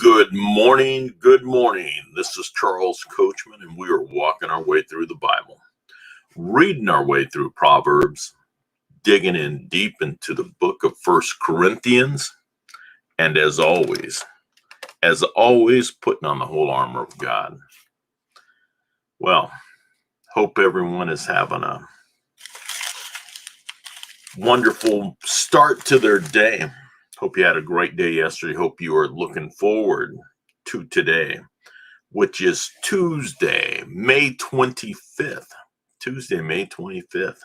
Good morning. Good morning. This is Charles Coachman, and we are walking our way through the Bible, reading our way through Proverbs, digging in deep into the book of First Corinthians, and as always, putting on the whole armor of God. Well, hope everyone is having a wonderful start to their day. Hope you had a great day yesterday. Hope you are looking forward to today, which is Tuesday, May 25th. Tuesday, May 25th.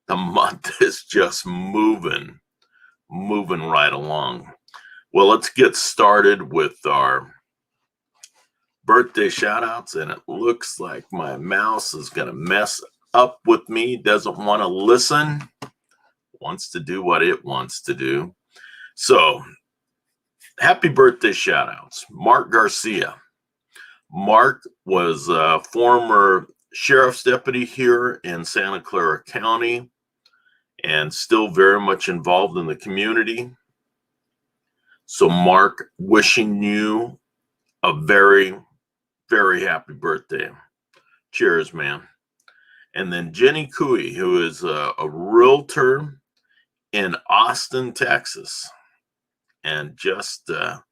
The month is just moving right along. Well, let's get started with our birthday shout outs. And it looks like my mouse is going to mess up with me. Doesn't want to listen. Wants to do what it wants to do. So, happy birthday shout outs. Mark Garcia. Mark was a former sheriff's deputy here in Santa Clara County and still very much involved in the community. So, Mark, wishing you a very, very happy birthday. Cheers, man. And then Jenny Cooey, who is a realtor in Austin, Texas, and just a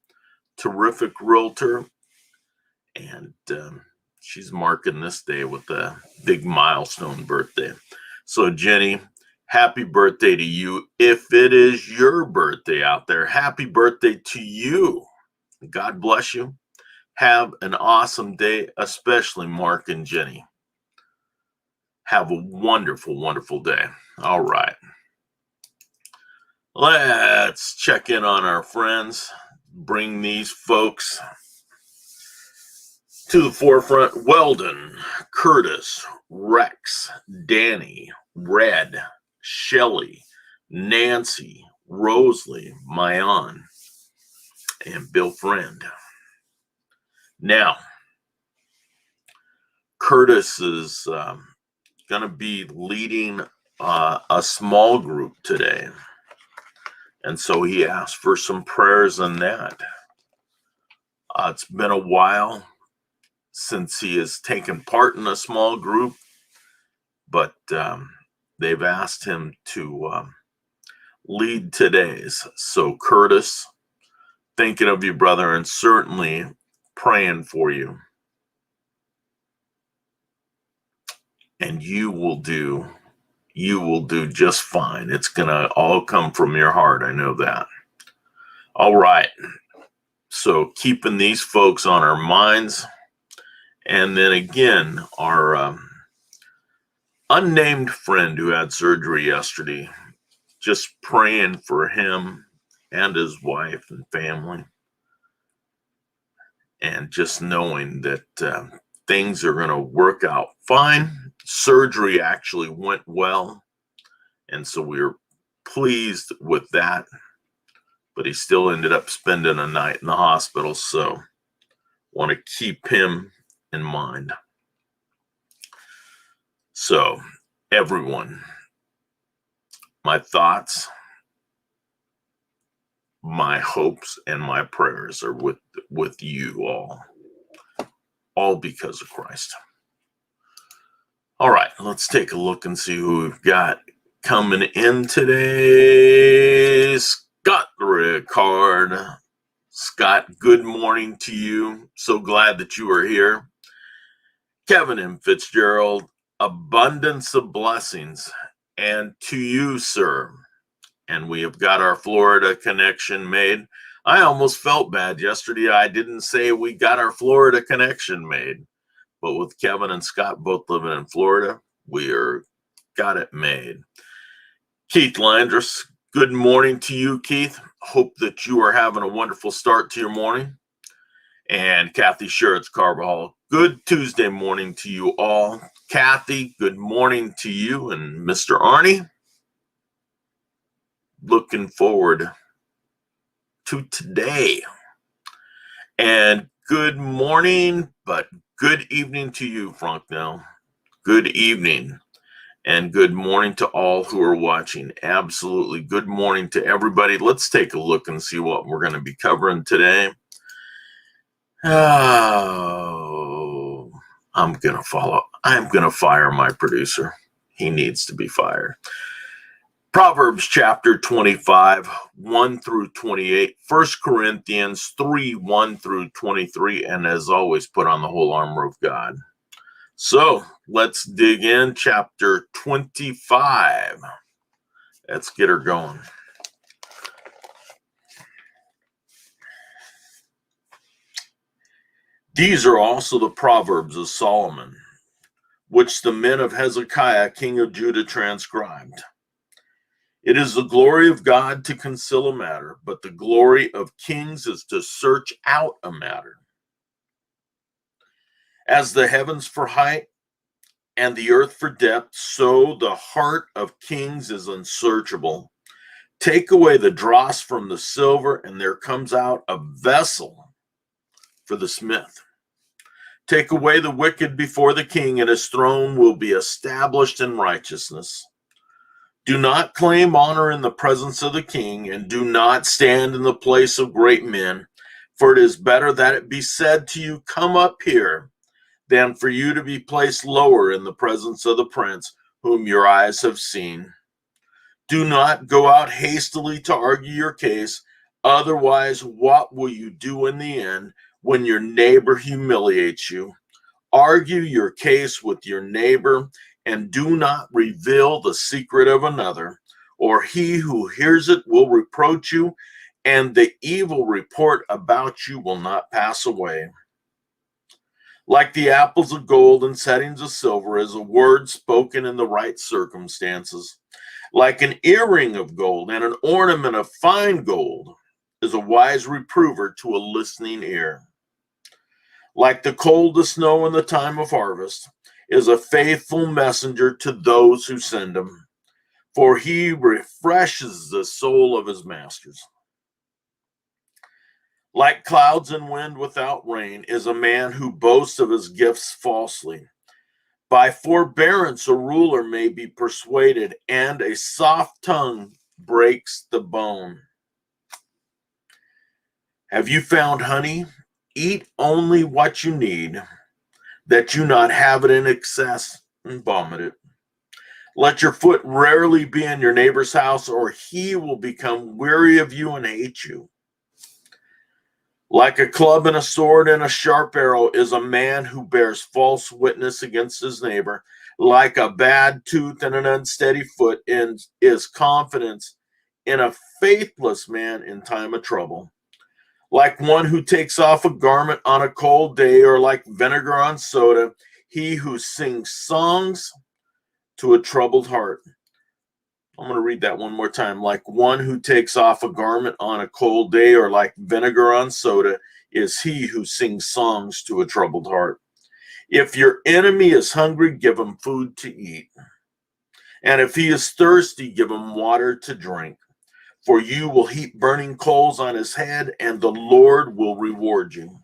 terrific realtor. And she's marking this day with a big milestone birthday. So, Jenny, happy birthday to you. If it is your birthday out there, happy birthday to you. God bless you. Have an awesome day, especially Mark and Jenny. Have a wonderful, wonderful day. All right. Let's check in on our friends. Bring these folks to the forefront. Weldon, Curtis, Rex, Danny, Red, Shelly, Nancy, Rosalie, Mayan, and Bill Friend. Now, Curtis is going to be leading a small group today. And so he asked for some prayers on that. It's been a while since he has taken part in a small group, but they've asked him to lead today's. So Curtis, thinking of you, brother, and certainly praying for you. And you will do just fine. It's going to all come from your heart. I know that. All right. So keeping these folks on our minds. And then again, our unnamed friend who had surgery yesterday, just praying for him and his wife and family. And just knowing that things are going to work out fine. Surgery actually went well. And so we were pleased with that. But he still ended up spending a night in the hospital. So want to keep him in mind. So everyone, my thoughts, my hopes, and my prayers are with you all because of Christ. All right, let's take a look and see who we've got coming in today. Scott Ricard. Scott, good morning to you. So glad that you are here. Kevin M. Fitzgerald, abundance of blessings. And to you, sir. And we have got our Florida connection made. I almost felt bad yesterday. I didn't say we got our Florida connection made. But with Kevin and Scott both living in Florida, got it made. Keith Landris, good morning to you, Keith. Hope that you are having a wonderful start to your morning. And Kathy Sherritz Carvajal, good Tuesday morning to you all. Kathy, good morning to you. And Mr. Arnie, looking forward to today. And good morning, but good evening to you, Franknell. Good evening. And good morning to all who are watching. Absolutely. Good morning to everybody. Let's take a look and see what we're going to be covering today. Oh, I'm going to fire my producer. He needs to be fired. Proverbs chapter 25, 1 through 28, 1 Corinthians 3, 1 through 23, and as always, put on the whole armor of God. So let's dig in. Chapter 25. Let's get her going. These are also the Proverbs of Solomon, which the men of Hezekiah, king of Judah, transcribed. It is the glory of God to conceal a matter, but the glory of kings is to search out a matter. As the heavens for height and the earth for depth, so the heart of kings is unsearchable. Take away the dross from the silver, and there comes out a vessel for the smith. Take away the wicked before the king, and his throne will be established in righteousness. Do not claim honor in the presence of the king, and do not stand in the place of great men, for it is better that it be said to you, "Come up here," than for you to be placed lower in the presence of the prince, whom your eyes have seen. Do not go out hastily to argue your case, otherwise what will you do in the end when your neighbor humiliates you? Argue your case with your neighbor, and do not reveal the secret of another, or he who hears it will reproach you, and the evil report about you will not pass away. Like the apples of gold and settings of silver is a word spoken in the right circumstances. Like an earring of gold and an ornament of fine gold is a wise reprover to a listening ear. Like the coldest snow in the time of harvest is a faithful messenger to those who send him, for he refreshes the soul of his masters. Like clouds and wind without rain is a man who boasts of his gifts falsely. By forbearance a ruler may be persuaded, and a soft tongue breaks the bone. Have you found honey? Eat only what you need, that you not have it in excess and vomit it. Let your foot rarely be in your neighbor's house, or he will become weary of you and hate you. Like a club and a sword and a sharp arrow is a man who bears false witness against his neighbor. Like a bad tooth and an unsteady foot is confidence in a faithless man in time of trouble. Like one who takes off a garment on a cold day, or like vinegar on soda, he who sings songs to a troubled heart. I'm going to read that one more time. Like one who takes off a garment on a cold day, or like vinegar on soda, is he who sings songs to a troubled heart. If your enemy is hungry, give him food to eat. And if he is thirsty, give him water to drink. For you will heap burning coals on his head, and the Lord will reward you.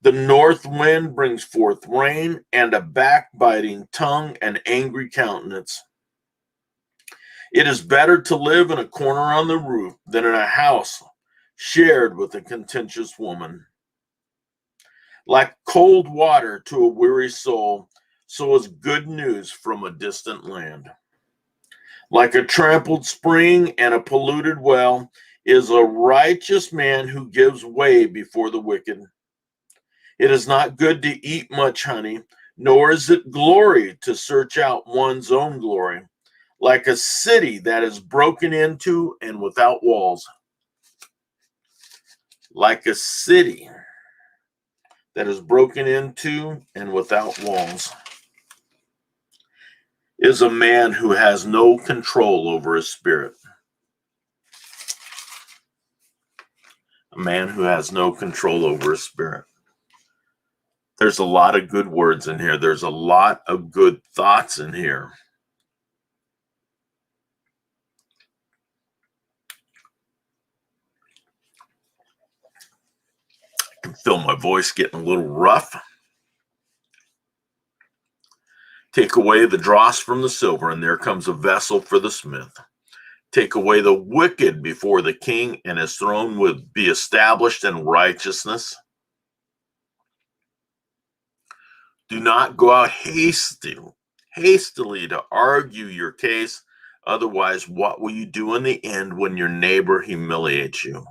The north wind brings forth rain, and a backbiting tongue and angry countenance. It is better to live in a corner on the roof than in a house shared with a contentious woman. Like cold water to a weary soul, so is good news from a distant land. Like a trampled spring and a polluted well is a righteous man who gives way before the wicked. It is not good to eat much honey, nor is it glory to search out one's own glory. Like a city that is broken into and without walls. Like a city that is broken into and without walls is a man who has no control over his spirit. A man who has no control over his spirit. There's a lot of good words in here. There's a lot of good thoughts in here. I can feel my voice getting a little rough. Take away the dross from the silver, and there comes a vessel for the smith. Take away the wicked before the king, and his throne will be established in righteousness. Do not go out hastily to argue your case. Otherwise, what will you do in the end when your neighbor humiliates you?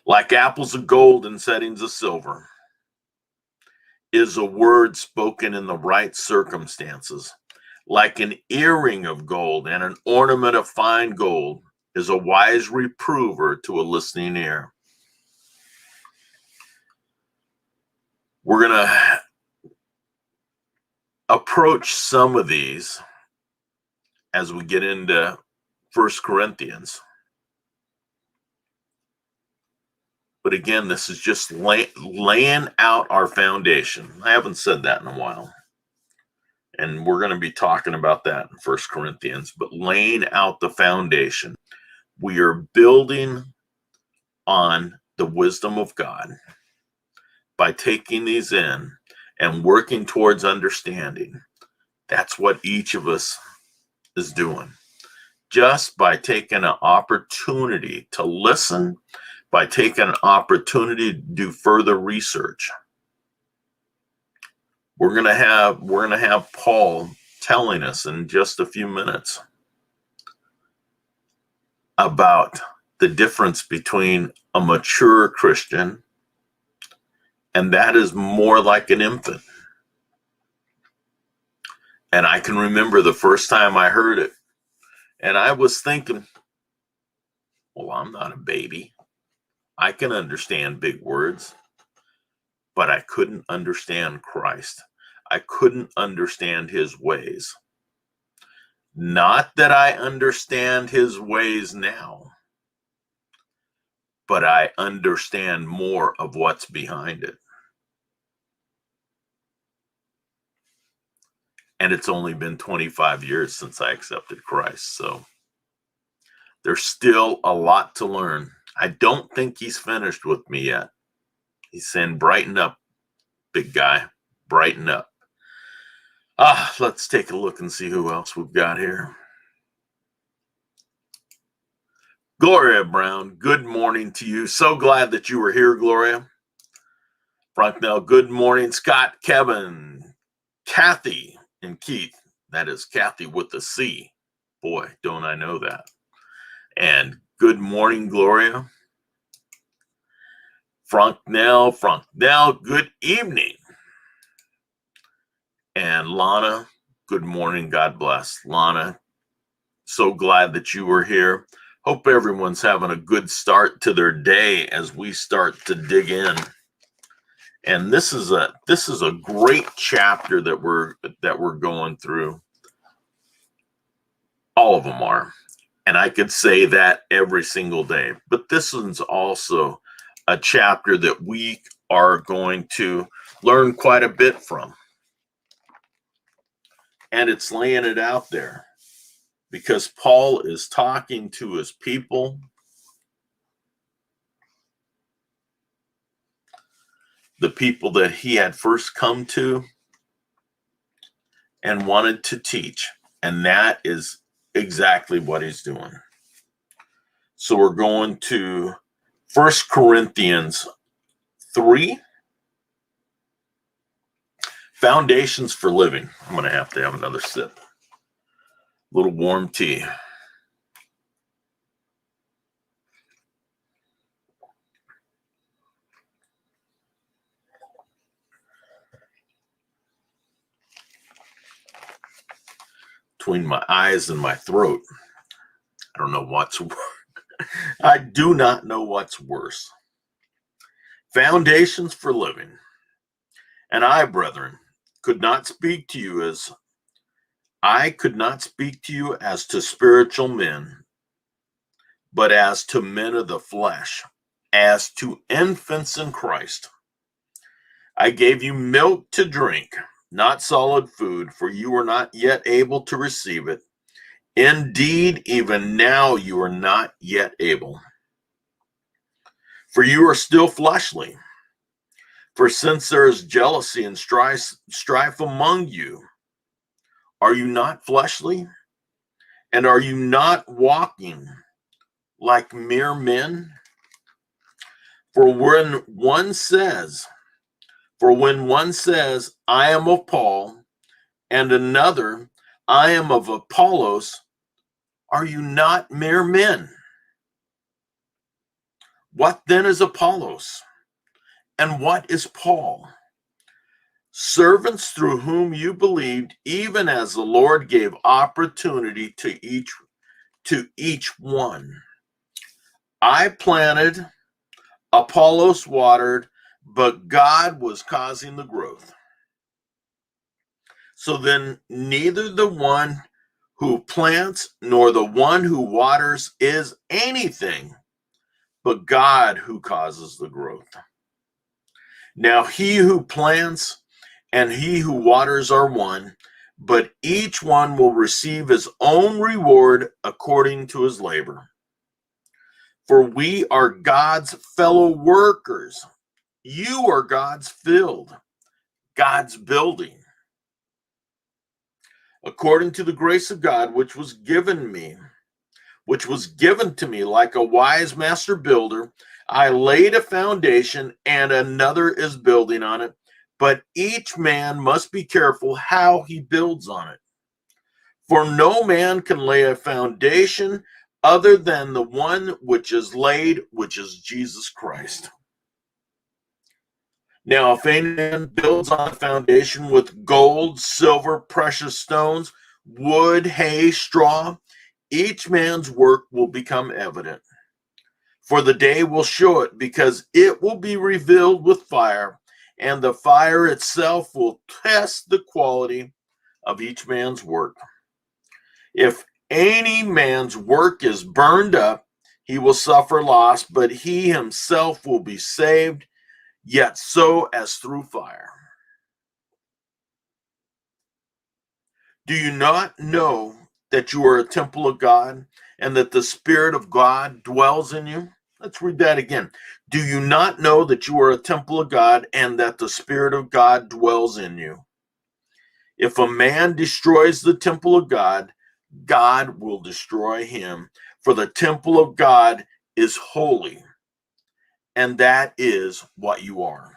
Like apples of gold in settings of silver is a word spoken in the right circumstances. Like an earring of gold and an ornament of fine gold is a wise reprover to a listening ear. We're going to approach some of these as we get into 1 Corinthians. But again, this is just laying out our foundation. I haven't said that in a while. And we're going to be talking about that in 1 Corinthians. But laying out the foundation. We are building on the wisdom of God by taking these in and working towards understanding. That's what each of us is doing. Just by taking an opportunity to listen, by taking an opportunity to do further research. We're gonna have Paul telling us in just a few minutes about the difference between a mature Christian and that is more like an infant. And I can remember the first time I heard it, and I was thinking, well, I'm not a baby. I can understand big words, but I couldn't understand Christ. I couldn't understand his ways. Not that I understand his ways now, but I understand more of what's behind it. And it's only been 25 years since I accepted Christ, so there's still a lot to learn. I don't think he's finished with me yet. He's saying, brighten up, big guy, brighten up. Let's take a look and see who else we've got here. Gloria Brown, good morning to you. So glad that you were here, Gloria. Franknell, good morning. Scott, Kevin, Kathy, and Keith. That is Kathy with a C. Boy, don't I know that. And good morning, Gloria. Franknell, good evening. And Lana, good morning. God bless. Lana, so glad that you were here. Hope everyone's having a good start to their day as we start to dig in. And this is a great chapter that we're going through. All of them are. And I could say that every single day. But this one's also a chapter that we are going to learn quite a bit from. And it's laying it out there because Paul is talking to his people. The people that he had first come to and wanted to teach. And that is exactly what he's doing. So we're going to 1 Corinthians 3. Foundations for living. I'm going to have another sip. A little warm tea. Between my eyes and my throat. I don't know what's worse. I do not know what's worse. Foundations for living. And I, brethren, could not speak to you as to spiritual men, but as to men of the flesh, as to infants in Christ. I gave you milk to drink, not solid food, for you were not yet able to receive it. Indeed, even now you are not yet able. For you are still fleshly. For since there is jealousy and strife among you, are you not fleshly? And are you not walking like mere men? For when one says, For when one says, I am of Paul, and another, I am of Apollos, are you not mere men? What then is Apollos? And what is Paul? Servants through whom you believed, even as the Lord gave opportunity to each one. I planted, Apollos watered, but God was causing the growth. So then neither the one who plants nor the one who waters is anything, but God who causes the growth. Now he who plants and he who waters are one, but each one will receive his own reward according to his labor. For we are God's fellow workers. You are God's field, God's building. According to the grace of God, which was given to me like a wise master builder, I laid a foundation and another is building on it, but each man must be careful how he builds on it. For no man can lay a foundation other than the one which is laid, which is Jesus Christ. Now, if any man builds on a foundation with gold, silver, precious stones, wood, hay, straw, each man's work will become evident. For the day will show it, because it will be revealed with fire, and the fire itself will test the quality of each man's work. If any man's work is burned up, he will suffer loss, but he himself will be saved, yet so as through fire. Do you not know that you are a temple of God and that the Spirit of God dwells in you? Let's read that again. Do you not know that you are a temple of God and that the Spirit of God dwells in you? If a man destroys the temple of God, God will destroy him, for the temple of God is holy, and that is what you are.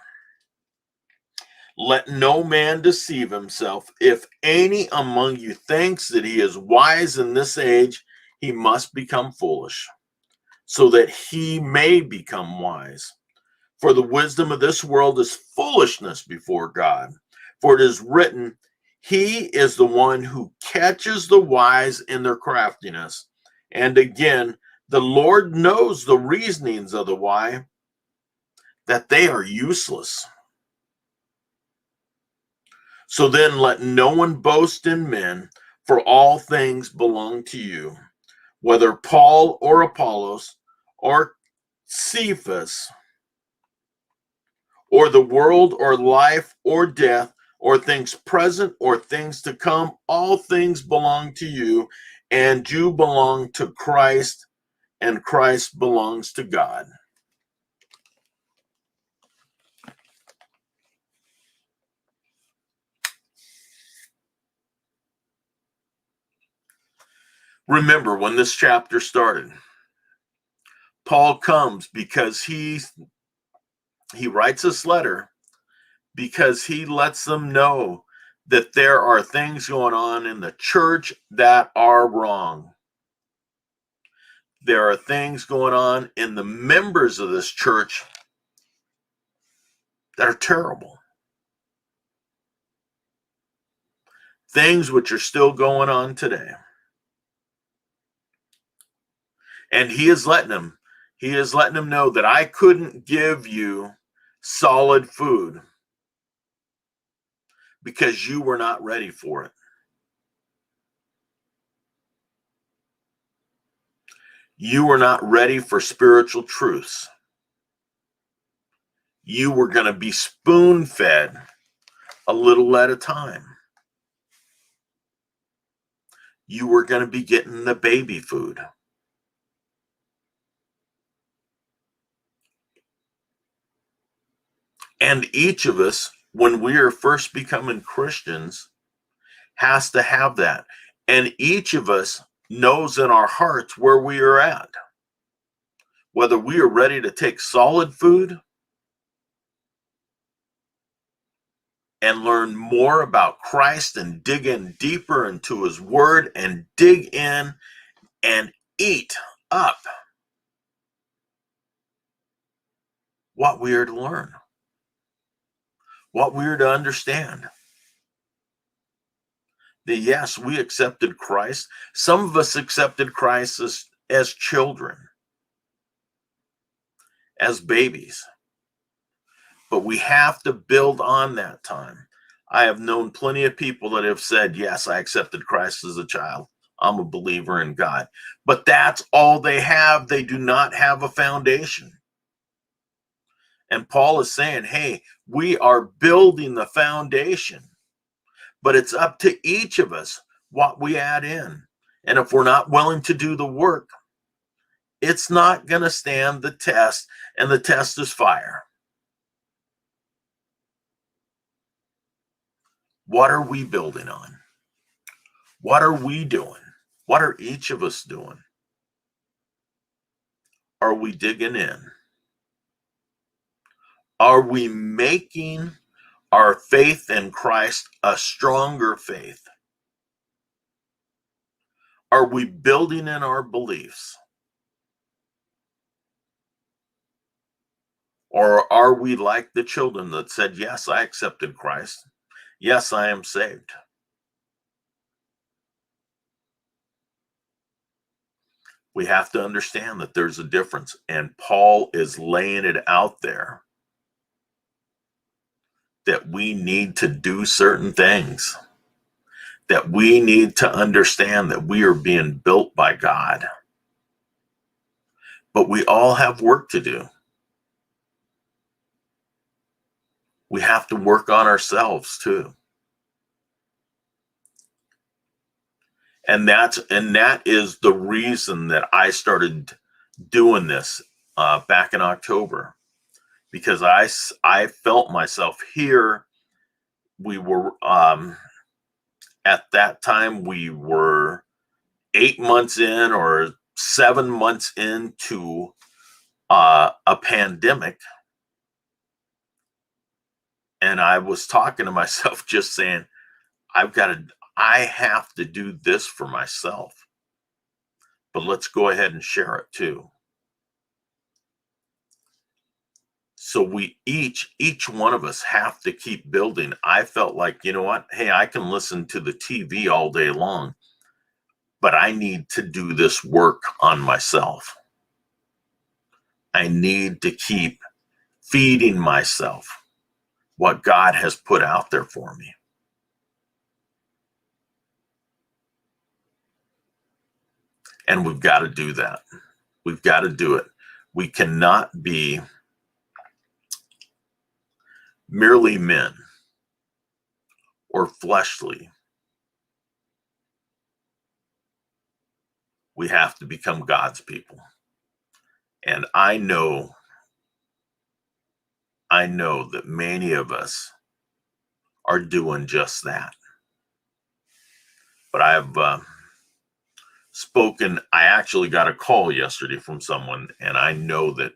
Let no man deceive himself. If any among you thinks that he is wise in this age, he must become foolish, so that he may become wise. For the wisdom of this world is foolishness before God. For it is written, he is the one who catches the wise in their craftiness. And again, the Lord knows the reasonings of the wise, that they are useless. So then let no one boast in men, for all things belong to you, whether Paul or Apollos or Cephas, or the world or life or death, or things present or things to come, all things belong to you, and you belong to Christ, and Christ belongs to God. Remember when this chapter started, Paul comes because he writes this letter because he lets them know that there are things going on in the church that are wrong. There are things going on in the members of this church that are terrible. Things which are still going on today. And he is letting them know that I couldn't give you solid food because you were not ready for it. You were not ready for spiritual truths. You were going to be spoon-fed a little at a time. You were going to be getting the baby food. And each of us, when we are first becoming Christians, has to have that. And each of us knows in our hearts where we are at. Whether we are ready to take solid food and learn more about Christ and dig in deeper into his word and dig in and eat up what we are to learn, what we are to understand. That yes, we accepted Christ. Some of us accepted Christ as children, as babies. But we have to build on that time. I have known plenty of people that have said, yes, I accepted Christ as a child. I'm a believer in God. But that's all they have. They do not have a foundation. And Paul is saying, hey, we are building the foundation, but it's up to each of us what we add in. And if we're not willing to do the work, it's not going to stand the test, and the test is fire. What are we building on? What are we doing? What are each of us doing? Are we digging in? Are we making our faith in Christ a stronger faith? Are we building in our beliefs? Or are we like the children that said, yes, I accepted Christ. Yes, I am saved. We have to understand that there's a difference, and Paul is laying it out there that we need to do certain things, that we need to understand that we are being built by God. But we all have work to do. We have to work on ourselves too. And that is the reason that I started doing this back in October, because I felt myself here. We were at that time we were 8 months in or 7 months into a pandemic, and I was talking to myself, just saying, I have to do this for myself, but let's go ahead and share it too. So we each one of us have to keep building. I felt like, you know what? Hey, I can listen to the TV all day long, but I need to do this work on myself. I need to keep feeding myself what God has put out there for me. And we've got to do that. We've got to do it. We cannot be merely men or fleshly. We have to become God's people. And I know that many of us are doing just that. But I've spoken, I actually got a call yesterday from someone, and I know that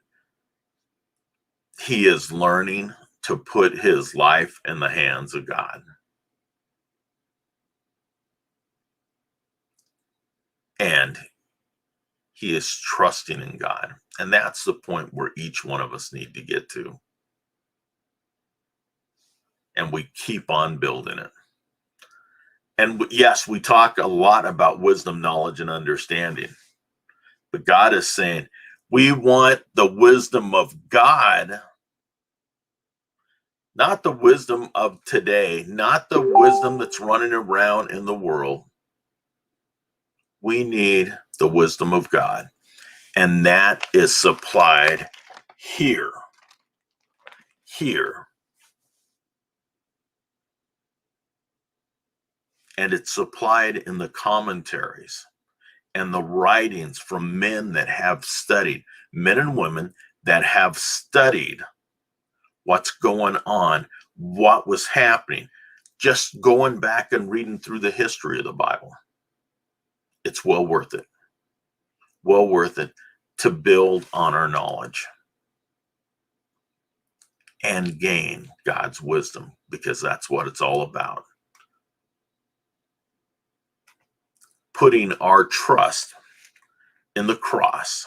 he is learning to put his life in the hands of God. And he is trusting in God. And that's the point where each one of us need to get to. And we keep on building it. And yes, we talk a lot about wisdom, knowledge, and understanding. But God is saying, we want the wisdom of God, not the wisdom of today, not the wisdom that's running around in the world. We need the wisdom of God. And that is supplied here. And it's supplied in the commentaries and the writings from men that have studied, men and women that have studied what's going on, what was happening, just going back and reading through the history of the Bible. It's well worth it. Well worth it to build on our knowledge. and gain God's wisdom, because that's what it's all about. Putting our trust in the cross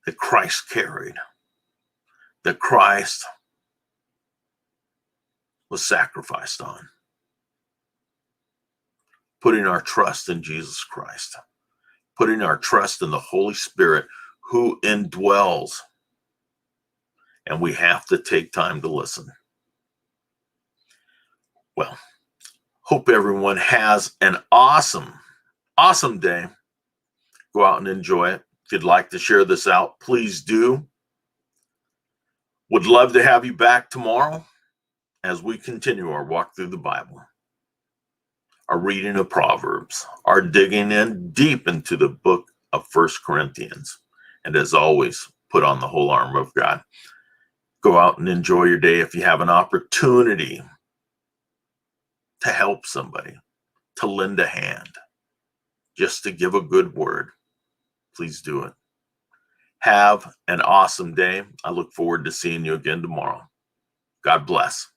that Christ carried, that Christ was sacrificed on. Putting our trust in Jesus Christ, putting our trust in the Holy Spirit who indwells. And we have to take time to listen. Well, hope everyone has an awesome day. Go out and enjoy it. If you'd like to share this out, please do. Would love to have you back tomorrow as we continue our walk through the Bible, our reading of Proverbs, our digging in deep into the book of 1 Corinthians. And as always, put on the whole armor of God. Go out and enjoy your day. If you have an opportunity to help somebody, to lend a hand, just to give a good word, please do it. Have an awesome day. I look forward to seeing you again tomorrow. God bless.